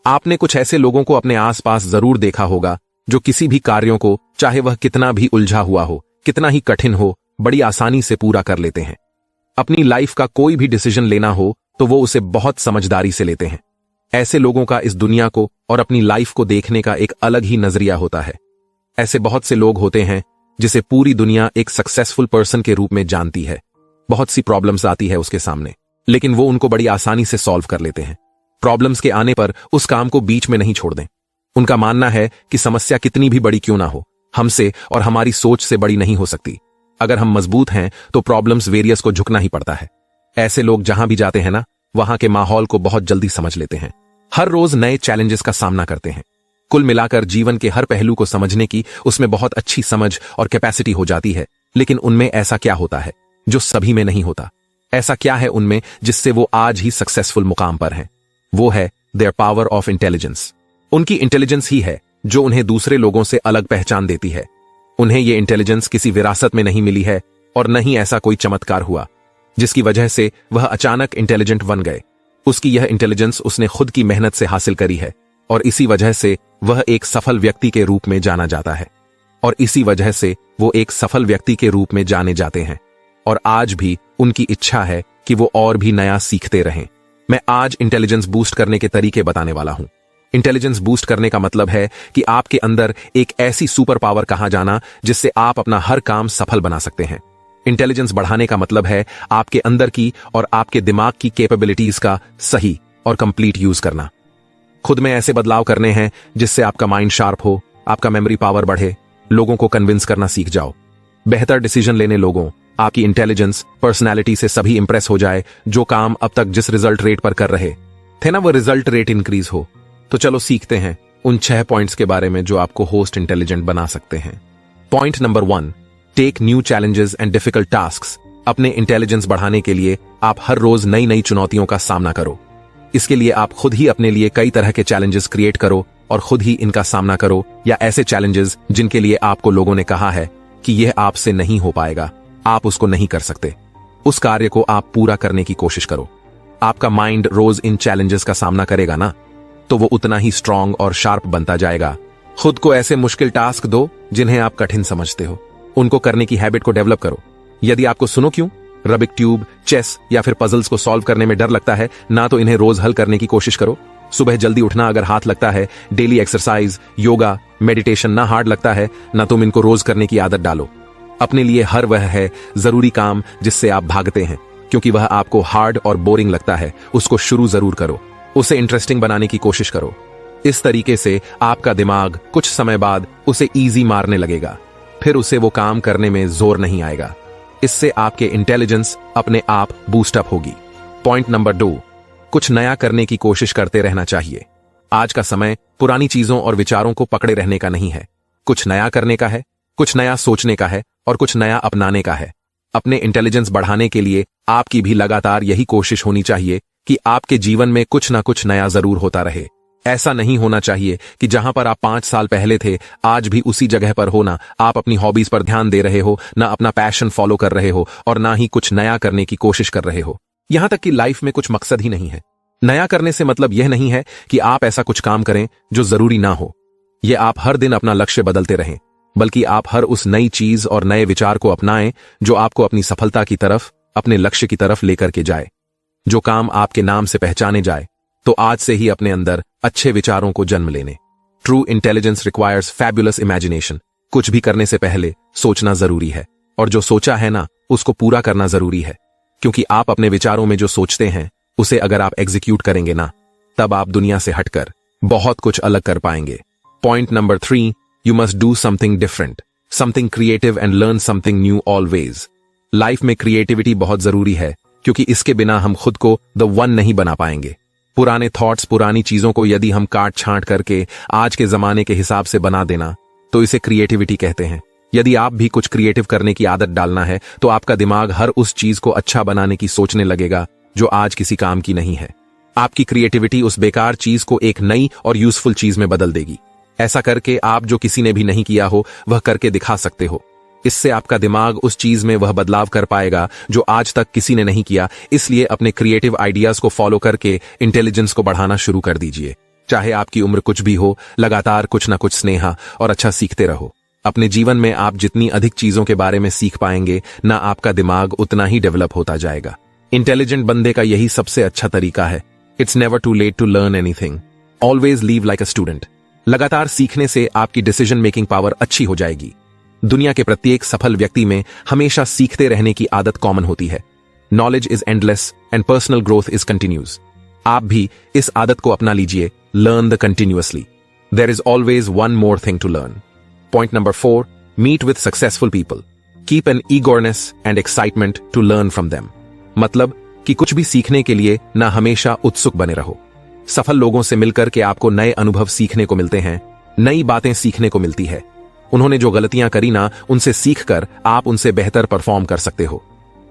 आपने कुछ ऐसे लोगों को अपने आसपास जरूर देखा होगा जो किसी भी कार्यों को, चाहे वह कितना भी उलझा हुआ हो, कितना ही कठिन हो, बड़ी आसानी से पूरा कर लेते हैं। अपनी लाइफ का कोई भी डिसीजन लेना हो तो वो उसे बहुत समझदारी से लेते हैं। ऐसे लोगों का इस दुनिया को और अपनी लाइफ को देखने का एक अलग ही नजरिया होता है। ऐसे बहुत से लोग होते हैं जिसे पूरी दुनिया एक सक्सेसफुल पर्सन के रूप में जानती है। बहुत सी प्रॉब्लम्स आती है उसके सामने, लेकिन वो उनको बड़ी आसानी से सॉल्व कर लेते हैं। प्रॉब्लम्स के आने पर उस काम को बीच में नहीं छोड़ दें। उनका मानना है कि समस्या कितनी भी बड़ी क्यों ना हो, हमसे और हमारी सोच से बड़ी नहीं हो सकती। अगर हम मजबूत हैं तो प्रॉब्लम्स वेरियस को झुकना ही पड़ता है। ऐसे लोग जहां भी जाते हैं ना, वहां के माहौल को बहुत जल्दी समझ लेते हैं। हर रोज नए चैलेंजेस का सामना करते हैं। कुल मिलाकर जीवन के हर पहलू को समझने की उसमें बहुत अच्छी समझ और कैपेसिटी हो जाती है। लेकिन उनमें ऐसा क्या होता है जो सभी में नहीं होता? ऐसा क्या है उनमें जिससे वो आज ही सक्सेसफुल मुकाम पर हैं? वो है देयर पावर ऑफ इंटेलिजेंस। उनकी इंटेलिजेंस ही है जो उन्हें दूसरे लोगों से अलग पहचान देती है। उन्हें ये इंटेलिजेंस किसी विरासत में नहीं मिली है और न ही ऐसा कोई चमत्कार हुआ जिसकी वजह से वह अचानक इंटेलिजेंट बन गए। उसकी यह इंटेलिजेंस उसने खुद की मेहनत से हासिल करी है और इसी वजह से वह एक सफल व्यक्ति के रूप में जाना जाता है। और इसी वजह से वो एक सफल व्यक्ति के रूप में जाने जाते हैं। और आज भी उनकी इच्छा है कि वो और भी नया सीखते रहें। मैं आज इंटेलिजेंस बूस्ट करने के तरीके बताने वाला हूं। इंटेलिजेंस बूस्ट करने का मतलब है कि आपके अंदर एक ऐसी सुपर पावर कहा जाना जिससे आप अपना हर काम सफल बना सकते हैं। इंटेलिजेंस बढ़ाने का मतलब है आपके अंदर की और आपके दिमाग की कैपेबिलिटीज का सही और कंप्लीट यूज करना। खुद में ऐसे बदलाव करने हैं जिससे आपका माइंड शार्प हो, आपका मेमोरी पावर बढ़े, लोगों को कन्विंस करना सीख जाओ, बेहतर डिसीजन लेने लोगों, आपकी इंटेलिजेंस, पर्सनैलिटी से सभी इंप्रेस हो जाए। जो काम अब तक जिस रिजल्ट रेट पर कर रहे थे ना, वो रिजल्ट रेट इंक्रीज हो। तो चलो सीखते हैं उन 6 पॉइंट्स के बारे में जो आपको होस्ट इंटेलिजेंट बना सकते हैं। Point number 1, take new challenges and difficult tasks. अपने इंटेलिजेंस बढ़ाने के लिए आप हर रोज नई नई चुनौतियों का सामना करो। इसके लिए आप खुद ही अपने लिए कई तरह के चैलेंजेस क्रिएट करो और खुद ही इनका सामना करो, या ऐसे चैलेंजेस जिनके लिए आपको लोगों ने कहा है कि यह आपसे नहीं हो पाएगा, आप उसको नहीं कर सकते, उस कार्य को आप पूरा करने की कोशिश करो। आपका माइंड रोज इन चैलेंजेस का सामना करेगा ना, तो वो उतना ही स्ट्रांग और शार्प बनता जाएगा। खुद को ऐसे मुश्किल टास्क दो जिन्हें आप कठिन समझते हो, उनको करने की हैबिट को डेवलप करो। यदि आपको सुनो क्यों रबिक ट्यूब, चेस या फिर पजल्स को सॉल्व करने में डर लगता है ना, तो इन्हें रोज हल करने की कोशिश करो। सुबह जल्दी उठना अगर हाथ लगता है, डेली एक्सरसाइज, योगा, मेडिटेशन ना हार्ड लगता है ना, तुम इनको रोज करने की आदत डालो। अपने लिए हर वह है जरूरी काम जिससे आप भागते हैं, क्योंकि वह आपको हार्ड और बोरिंग लगता है, उसको शुरू जरूर करो। उसे इंटरेस्टिंग बनाने की कोशिश करो। इस तरीके से आपका दिमाग कुछ समय बाद उसे इजी मारने लगेगा, फिर उसे वो काम करने में जोर नहीं आएगा। इससे आपके इंटेलिजेंस अपने आप बूस्टअप होगी। पॉइंट नंबर 2, कुछ नया करने की कोशिश करते रहना चाहिए। आज का समय पुरानी चीजों और विचारों को पकड़े रहने का नहीं है, कुछ नया करने का है, कुछ नया सोचने का है और कुछ नया अपनाने का है। अपने इंटेलिजेंस बढ़ाने के लिए आपकी भी लगातार यही कोशिश होनी चाहिए कि आपके जीवन में कुछ ना कुछ नया जरूर होता रहे। ऐसा नहीं होना चाहिए कि जहां पर आप 5 साल पहले थे आज भी उसी जगह पर हो, ना आप अपनी हॉबीज पर ध्यान दे रहे हो, ना अपना पैशन फॉलो कर रहे हो और ना ही कुछ नया करने की कोशिश कर रहे हो। यहां तक कि लाइफ में कुछ मकसद ही नहीं है। नया करने से मतलब यह नहीं है कि आप ऐसा कुछ काम करें जो जरूरी ना हो, यह आप हर दिन अपना लक्ष्य बदलते रहें, बल्कि आप हर उस नई चीज और नए विचार को अपनाएं जो आपको अपनी सफलता की तरफ, अपने लक्ष्य की तरफ लेकर के जाए। जो काम आपके नाम से पहचाने जाए, तो आज से ही अपने अंदर अच्छे विचारों को जन्म लेने। True intelligence requires fabulous imagination. कुछ भी करने से पहले सोचना जरूरी है, और जो सोचा है ना, उसको पूरा करना जरूरी है, क्योंकि आप अपने विचारों में जो सोचते हैं उसे अगर आप एग्जीक्यूट करेंगे ना, तब आप दुनिया से हटकर बहुत कुछ अलग कर पाएंगे। Point number 3, you must do something different, something creative and learn something new always. Life में क्रिएटिविटी बहुत जरूरी है, क्योंकि इसके बिना हम खुद को द वन नहीं बना पाएंगे। पुराने थॉट्स, पुरानी चीजों को यदि हम काट छांट करके आज के जमाने के हिसाब से बना देना, तो इसे क्रिएटिविटी कहते हैं। यदि आप भी कुछ क्रिएटिव करने की आदत डालना है, तो आपका दिमाग हर उस चीज को अच्छा बनाने की सोचने लगेगा जो आज किसी काम की नहीं है। आपकी क्रिएटिविटी उस बेकार चीज को एक नई और यूजफुल चीज में बदल देगी। ऐसा करके आप जो किसी ने भी नहीं किया हो वह करके दिखा सकते हो। इससे आपका दिमाग उस चीज में वह बदलाव कर पाएगा जो आज तक किसी ने नहीं किया। इसलिए अपने क्रिएटिव आइडियाज को फॉलो करके इंटेलिजेंस को बढ़ाना शुरू कर दीजिए। चाहे आपकी उम्र कुछ भी हो, लगातार कुछ ना कुछ स्नेहा और अच्छा सीखते रहो। अपने जीवन में आप जितनी अधिक चीजों के बारे में सीख पाएंगे ना आपका दिमाग उतना ही डेवलप होता जाएगा। इंटेलिजेंट बंदे का यही सबसे अच्छा तरीका है। It's never too late to learn anything. Always live like a student. लगातार सीखने से आपकी डिसीजन मेकिंग पावर अच्छी हो जाएगी। दुनिया के प्रत्येक सफल व्यक्ति में हमेशा सीखते रहने की आदत कॉमन होती है। Knowledge is endless and personal growth is continuous. आप भी इस आदत को अपना लीजिए। Learn the continuously. There is always one more thing to learn. Point number 4, meet with successful people. Keep an eagerness and excitement to learn from them. मतलब कि कुछ भी सीखने के लिए ना हमेशा उत्सुक बने रहो। सफल लोगों से मिलकर के आपको नए अनुभव सीखने को मिलते हैं, नई बातें सीखने को मिलती है। उन्होंने जो गलतियां करी ना, उनसे सीखकर आप उनसे बेहतर परफॉर्म कर सकते हो।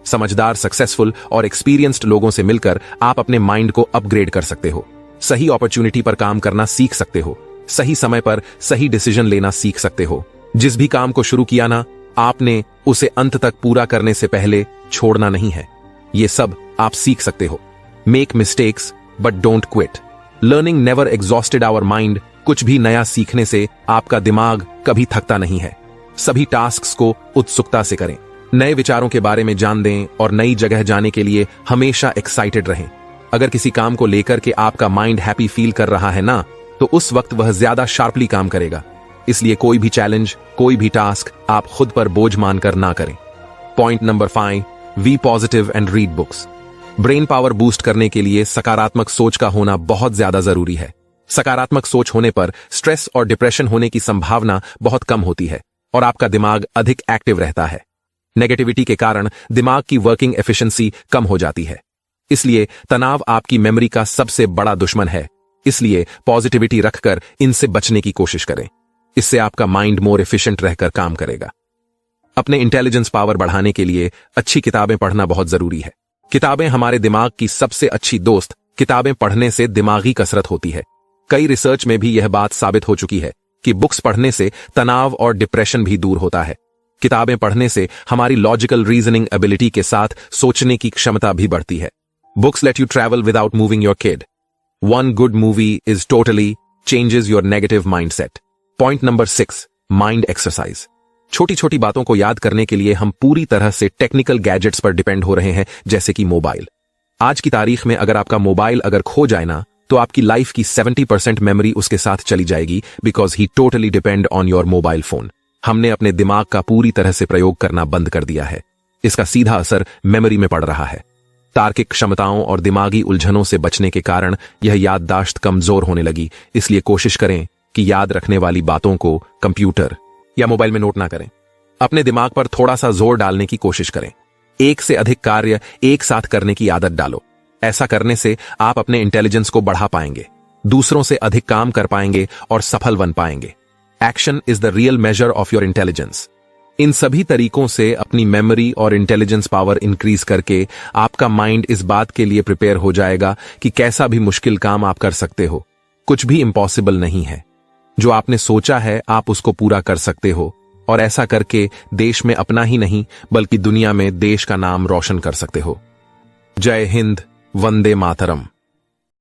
समझदार, सक्सेसफुल और एक्सपीरियंस्ड लोगों से मिलकर आप अपने माइंड को अपग्रेड कर सकते हो। सही अपॉर्चुनिटी पर काम करना सीख सकते हो। सही समय पर सही डिसीजन लेना सीख सकते हो। जिस भी काम को शुरू किया ना, आपने उसे अंत तक पूरा करने से पहले छोड़ना नहीं है। ये सब आप सीख सकते हो। Make mistakes but don't quit. Learning never exhausted our mind. कुछ भी नया सीखने से आपका दिमाग कभी थकता नहीं है। सभी टास्क्स को उत्सुकता से करें। नए विचारों के बारे में जान दें और नई जगह जाने के लिए हमेशा एक्साइटेड रहें। अगर किसी काम को लेकर के आपका माइंड हैप्पी फील कर रहा है ना, तो उस वक्त वह ज्यादा शार्पली काम करेगा। इसलिए कोई भी चैलेंज, कोई भी टास्क आप खुद पर बोझ मानकर ना करें। Point number 5, be positive and read books. Brain power boost करने के लिए सकारात्मक सोच का होना बहुत ज्यादा जरूरी है। सकारात्मक सोच होने पर स्ट्रेस और डिप्रेशन होने की संभावना बहुत कम होती है और आपका दिमाग अधिक एक्टिव रहता है। नेगेटिविटी के कारण दिमाग की वर्किंग एफिशिएंसी कम हो जाती है। इसलिए तनाव आपकी मेमोरी का सबसे बड़ा दुश्मन है। इसलिए पॉजिटिविटी रखकर इनसे बचने की कोशिश करें। इससे आपका माइंड मोर एफिशिएंट रहकर काम करेगा। अपने इंटेलिजेंस पावर बढ़ाने के लिए अच्छी किताबें पढ़ना बहुत जरूरी है। किताबें हमारे दिमाग की सबसे अच्छी दोस्त। किताबें पढ़ने से दिमागी कसरत होती है। कई रिसर्च में भी यह बात साबित हो चुकी है कि बुक्स पढ़ने से तनाव और डिप्रेशन भी दूर होता है। किताबें पढ़ने से हमारी लॉजिकल रीजनिंग एबिलिटी के साथ सोचने की क्षमता भी बढ़ती है। Books let you travel without moving your kid. One good movie is totally changes your negative mindset. Point number 6, mind exercise. छोटी छोटी बातों को याद करने के लिए हम पूरी तरह से टेक्निकल गैजेट्स पर डिपेंड हो रहे हैं, जैसे कि मोबाइल। आज की तारीख में अगर आपका मोबाइल अगर खो जाए ना, तो आपकी लाइफ की 70% मेमोरी उसके साथ चली जाएगी, because he totally depend on your mobile phone. हमने अपने दिमाग का पूरी तरह से प्रयोग करना बंद कर दिया है। इसका सीधा असर मेमोरी में पड़ रहा है। तार्किक क्षमताओं और दिमागी उलझनों से बचने के कारण यह याददाश्त कमजोर होने लगी। इसलिए कोशिश करें कि याद रखने वाली बातों को कंप्यूटर या मोबाइल में नोट ना करें। अपने दिमाग पर थोड़ा सा जोर डालने की कोशिश करें। एक से अधिक कार्य एक साथ करने की आदत डालो। ऐसा करने से आप अपने इंटेलिजेंस को बढ़ा पाएंगे, दूसरों से अधिक काम कर पाएंगे और सफल बन पाएंगे। Action is the real measure of your intelligence. इन सभी तरीकों से अपनी मेमोरी और इंटेलिजेंस पावर इंक्रीज करके आपका माइंड इस बात के लिए प्रिपेयर हो जाएगा कि कैसा भी मुश्किल काम आप कर सकते हो। कुछ भी इम्पॉसिबल नहीं है। जो आपने सोचा है आप उसको पूरा कर सकते हो और ऐसा करके देश में अपना ही नहीं बल्कि दुनिया में देश का नाम रोशन कर सकते हो। जय हिंद, वंदे मातरम।